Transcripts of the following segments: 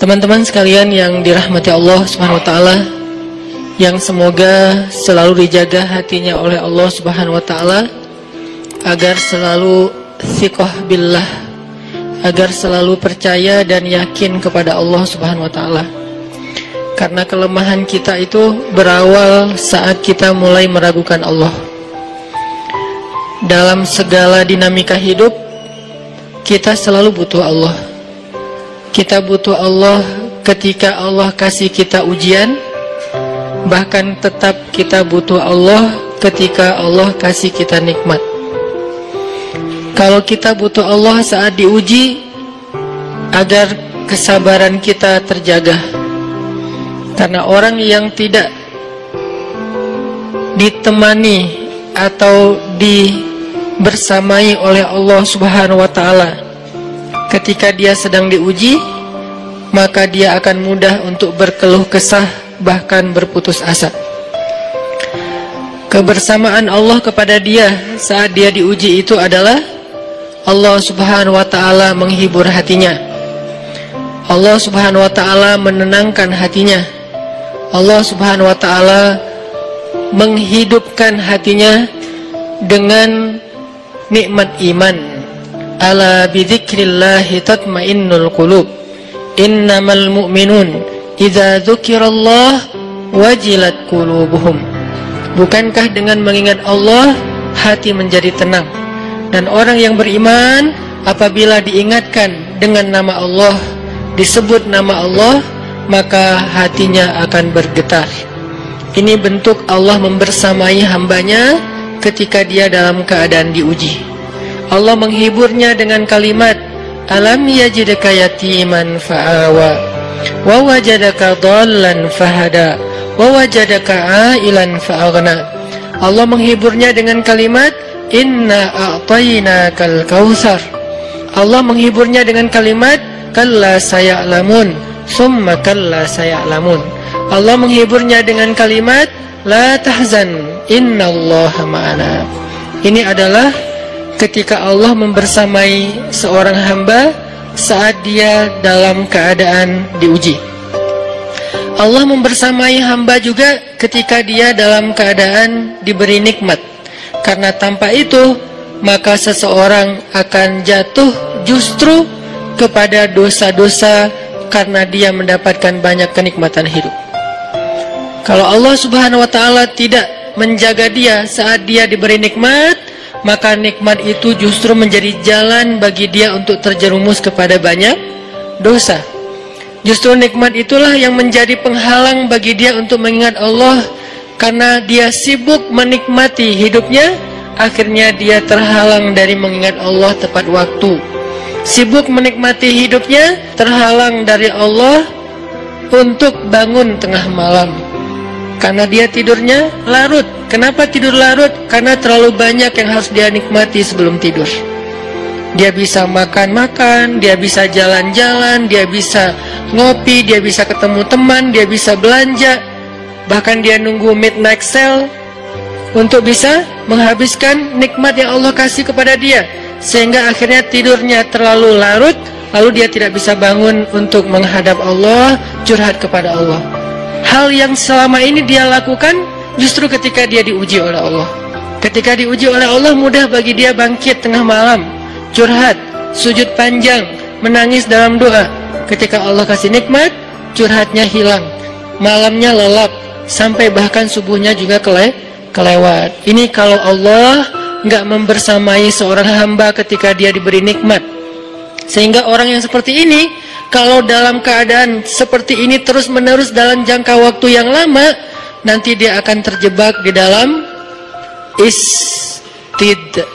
Teman-teman sekalian yang dirahmati Allah Subhanahu wa taala, yang semoga selalu dijaga hatinya oleh Allah Subhanahu wa taala agar selalu thiqah billah, agar selalu percaya dan yakin kepada Allah Subhanahu wa taala. Karena kelemahan kita itu berawal saat kita mulai meragukan Allah. Dalam segala dinamika hidup, kita selalu butuh Allah. Kita butuh Allah ketika Allah kasih kita ujian. Bahkan tetap kita butuh Allah ketika Allah kasih kita nikmat. Kalau kita butuh Allah saat diuji, agar kesabaran kita terjaga. Karena orang yang tidak ditemani atau dibersamai oleh Allah Subhanahu wa taala ketika dia sedang diuji, maka dia akan mudah untuk berkeluh kesah, bahkan berputus asa. Kebersamaan Allah kepada dia saat dia diuji itu adalah Allah Subhanahu wa taala menghibur hatinya. Allah Subhanahu wa taala menenangkan hatinya. Allah Subhanahu wa taala menghidupkan hatinya dengan nikmat iman. Ala bidzikrillahi tatmainnul qulub. Innamal mu'minun idza dzukirallah wajilat qulubuhum. Bukankah dengan mengingat Allah hati menjadi tenang? Dan orang yang beriman apabila diingatkan dengan nama Allah, disebut nama Allah, maka hatinya akan bergetar. Ini bentuk Allah membersamai hambanya ketika dia dalam keadaan diuji. Allah menghiburnya dengan kalimat, alam yajidka yatiman fa'awa wa wajadaka dhallan fahada wa wajadaka ailan fa'aghna. Allah menghiburnya dengan kalimat, inna a'tainakal kautsar. Allah menghiburnya dengan kalimat, kalla saya'lamun summa kalla saya'lamun. Allah menghiburnya dengan kalimat, la tahzan innallaha ma'ana. Ini adalah ketika Allah membersamai seorang hamba saat dia dalam keadaan diuji. Allah membersamai hamba juga ketika dia dalam keadaan diberi nikmat. Karena tanpa itu, maka seseorang akan jatuh justru kepada dosa-dosa karena dia mendapatkan banyak kenikmatan hidup. Kalau Allah Subhanahu wa taala tidak menjaga dia saat dia diberi nikmat, maka nikmat itu justru menjadi jalan bagi dia untuk terjerumus kepada banyak dosa. Justru nikmat itulah yang menjadi penghalang bagi dia untuk mengingat Allah. Karena dia sibuk menikmati hidupnya, akhirnya dia terhalang dari mengingat Allah tepat waktu. Sibuk menikmati hidupnya, terhalang dari Allah untuk bangun tengah malam. Karena dia tidurnya larut. Kenapa tidur larut? Karena terlalu banyak yang harus dia nikmati sebelum tidur. Dia bisa makan-makan, dia bisa jalan-jalan, dia bisa ngopi, dia bisa ketemu teman, dia bisa belanja. Bahkan dia nunggu midnight sale untuk bisa menghabiskan nikmat yang Allah kasih kepada dia. Sehingga akhirnya tidurnya terlalu larut, lalu dia tidak bisa bangun untuk menghadap Allah, curhat kepada Allah. Hal yang selama ini dia lakukan justru ketika dia diuji oleh Allah. Ketika diuji oleh Allah, mudah bagi dia bangkit tengah malam, curhat, sujud panjang, menangis dalam doa. Ketika Allah kasih nikmat, curhatnya hilang, malamnya lelap, sampai bahkan subuhnya juga kelewat. Ini kalau Allah nggak membersamai seorang hamba ketika dia diberi nikmat. Sehingga orang yang seperti ini, kalau dalam keadaan seperti ini terus-menerus dalam jangka waktu yang lama, nanti dia akan terjebak di dalam istid.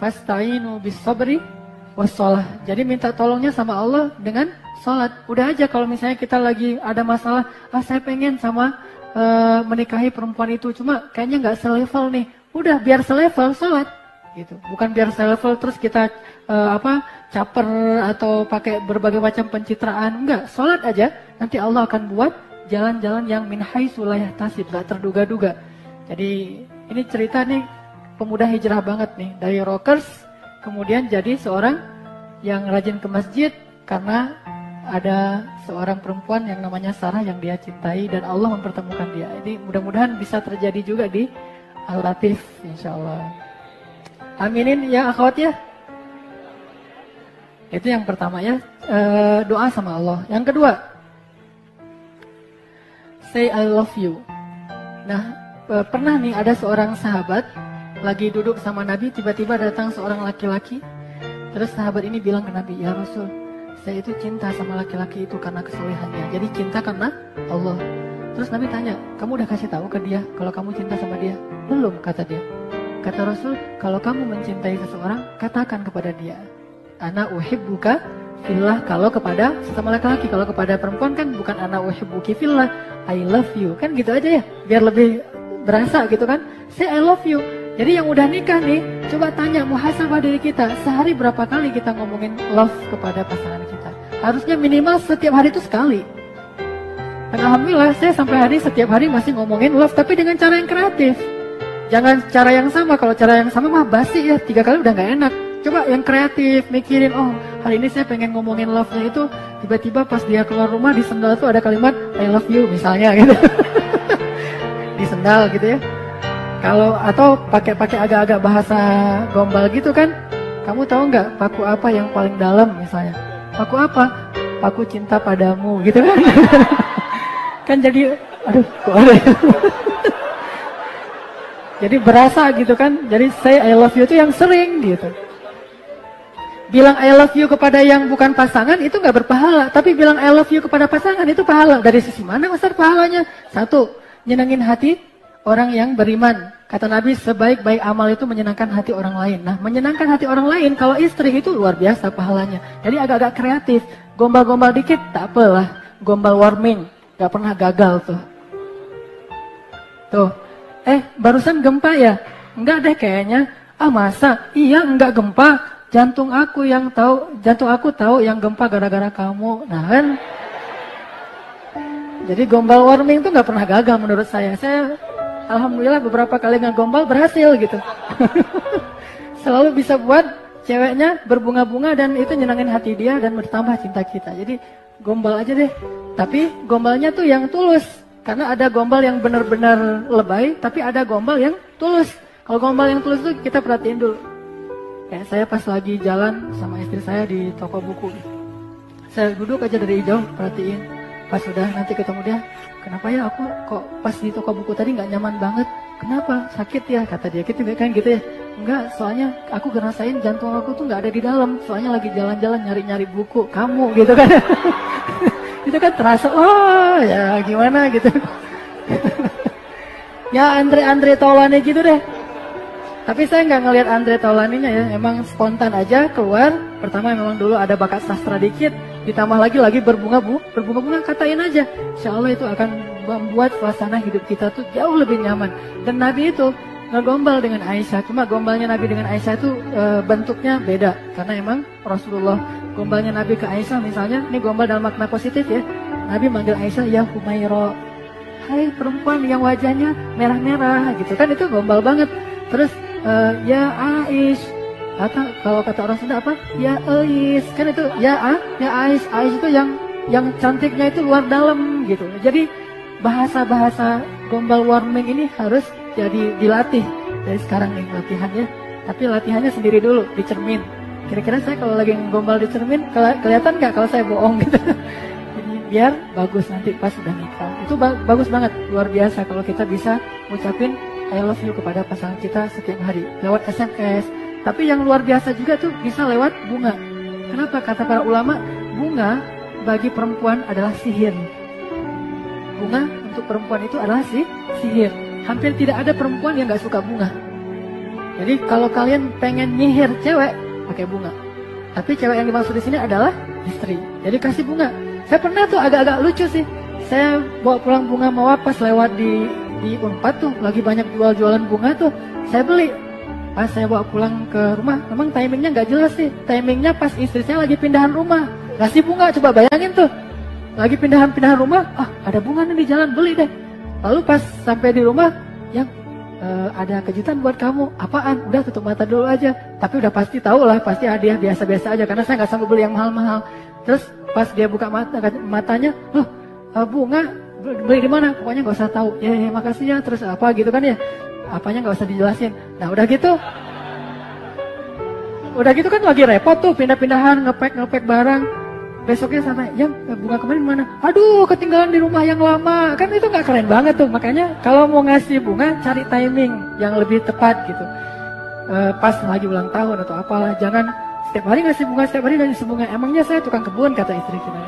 Fasta'inu bis-sabri was-shalah. Jadi minta tolongnya sama Allah dengan salat. Udah aja kalau misalnya kita lagi ada masalah, saya pengen sama menikahi perempuan itu, cuma kayaknya nggak selevel nih. Udah biar selevel, salat gitu. Bukan biar selevel terus kita caper atau pakai berbagai macam pencitraan. Enggak, salat aja. Nanti Allah akan buat jalan-jalan yang min haitsu la yahtasib, gak terduga-duga. Jadi ini cerita nih pemuda hijrah banget nih, dari rockers kemudian jadi seorang yang rajin ke masjid karena ada seorang perempuan yang namanya Sarah yang dia cintai dan Allah mempertemukan dia. Ini mudah-mudahan bisa terjadi juga di Al-Latif, insya Allah. Aminin ya akhwat ya. Itu yang pertama ya, doa sama Allah. Yang kedua, say I love you. Nah, pernah nih ada seorang sahabat lagi duduk sama Nabi, tiba-tiba datang seorang laki-laki. Terus sahabat ini bilang ke Nabi, ya Rasul, saya itu cinta sama laki-laki itu karena kesolehannya. Jadi cinta karena Allah. Terus Nabi tanya, kamu udah kasih tahu ke dia kalau kamu cinta sama dia? Belum, kata dia. Kata Rasul, kalau kamu mencintai seseorang, katakan kepada dia, ana uhibbuka fillah. Kalau kepada sesama laki-laki, kalau kepada perempuan kan bukan ana uhibbuki fillah, I love you. Kan gitu aja ya, biar lebih berasa gitu kan. Say I love you. Jadi yang udah nikah nih, coba tanya muhasabah diri kita, sehari berapa kali kita ngomongin love kepada pasangan kita? Harusnya minimal setiap hari itu sekali. Dan alhamdulillah saya sampai hari setiap hari masih ngomongin love, tapi dengan cara yang kreatif. Jangan cara yang sama, kalau cara yang sama mah basi ya, 3 kali udah gak enak. Coba yang kreatif, mikirin, oh hari ini saya pengen ngomongin love-nya itu, tiba-tiba pas dia keluar rumah di sendal tuh ada kalimat I love you misalnya gitu. Di sendal gitu ya. Kalau atau pakai agak-agak bahasa gombal gitu kan, kamu tahu nggak paku apa yang paling dalam misalnya? Paku apa? Paku cinta padamu gitu kan? Kan jadi, aduh kok ada. Jadi berasa gitu kan? Jadi say I love you itu yang sering gitu. Bilang I love you kepada yang bukan pasangan itu nggak berpahala, tapi bilang I love you kepada pasangan itu pahala. Dari sisi mana besar pahalanya? 1, nyenengin hati orang yang beriman. Kata Nabi, sebaik-baik amal itu menyenangkan hati orang lain. Nah, menyenangkan hati orang lain, kalau istri itu luar biasa pahalanya. Jadi agak-agak kreatif. Gombal-gombal dikit, tak apalah. Gombal warming, gak pernah gagal tuh. Tuh, barusan gempa ya? Enggak deh kayaknya. Ah masa? Iya enggak gempa. Jantung aku tahu yang gempa gara-gara kamu. Nah kan? Jadi gombal warming tuh gak pernah gagal menurut saya. Saya alhamdulillah beberapa kali ngegombal berhasil gitu. Selalu bisa buat ceweknya berbunga-bunga dan itu nyenangin hati dia dan bertambah cinta kita. Jadi gombal aja deh. Tapi gombalnya tuh yang tulus. Karena ada gombal yang benar-benar lebay, tapi ada gombal yang tulus. Kalau gombal yang tulus tuh kita perhatiin dulu. Kayak saya pas lagi jalan sama istri saya di toko buku. Saya duduk aja dari jauh perhatiin. Pas sudah nanti ketemu dia, kenapa ya aku kok pas di toko buku tadi nggak nyaman banget? Kenapa? Sakit ya? Kata dia. Gitu kan gitu ya? Enggak, soalnya aku ngerasain jantung aku tuh nggak ada di dalam. Soalnya lagi jalan-jalan nyari-nyari buku kamu gitu kan? Itu kan terasa, oh ya gimana gitu. Ya Andre Taulani gitu deh. Tapi saya nggak ngelihat Andre Taulaninya ya, emang spontan aja keluar. Pertama memang dulu ada bakat sastra dikit, ditambah lagi berbunga-bunga, katain aja. Insya Allah itu akan membuat suasana hidup kita tuh jauh lebih nyaman. Dan Nabi itu ngegombal dengan Aisyah, cuma gombalnya Nabi dengan Aisyah itu bentuknya beda. Karena emang Rasulullah gombalnya Nabi ke Aisyah misalnya, ini gombal dalam makna positif ya. Nabi manggil Aisyah, ya Humaira, hai perempuan yang wajahnya merah-merah gitu kan, itu gombal banget. Terus ya Aish, kalau kata orang Sunda apa? Ya Ais, kan itu ya Aish itu yang cantiknya itu luar dalam gitu. Jadi bahasa-bahasa gombal warming ini harus jadi dilatih dari sekarang nih latihannya. Tapi latihannya sendiri dulu di cermin. Kira-kira saya kalau lagi gombal di cermin kelihatan nggak kalau saya bohong gitu? Jadi biar bagus nanti pas sudah nikah. Itu bagus banget, luar biasa kalau kita bisa ngucapin I love you kepada pasangan kita setiap hari lewat SMS. Tapi yang luar biasa juga tuh bisa lewat bunga. Kenapa? Kata para ulama, bunga bagi perempuan adalah sihir. Bunga untuk perempuan itu adalah sihir. Hampir tidak ada perempuan yang gak suka bunga. Jadi kalau kalian pengen nyihir cewek, pakai bunga. Tapi cewek yang dimaksud di sini adalah istri. Jadi kasih bunga. Saya pernah tuh agak-agak lucu sih. Saya bawa pulang bunga mawar pas lewat di Unpad tuh, lagi banyak jualan bunga tuh. Saya beli. Pas saya bawa pulang ke rumah, memang timingnya nggak jelas sih. Timingnya pas istri saya lagi pindahan rumah. Kasih bunga, coba bayangin tuh. Lagi pindahan rumah, ada bunga nih di jalan, beli deh. Lalu pas sampai di rumah, yang ada kejutan buat kamu. Apaan? Udah tutup mata dulu aja. Tapi udah pasti tahu lah, pasti hadiah biasa-biasa aja. Karena saya nggak sanggup beli yang mahal-mahal. Terus pas dia buka matanya, loh bunga beli di mana? Pokoknya nggak usah tahu. Ya makasih ya. Terus apa gitu kan ya? Apanya nggak usah dijelasin. Nah udah gitu kan lagi repot tuh pindah-pindahan ngepek barang. Besoknya sampai ya bunga kemarin mana? Aduh ketinggalan di rumah yang lama. Kan itu nggak keren banget tuh. Makanya kalau mau ngasih bunga cari timing yang lebih tepat gitu. Pas lagi ulang tahun atau apalah. Jangan setiap hari ngasih bunga, setiap hari ngasih bunga. Emangnya saya tukang kebun, kata istri kita.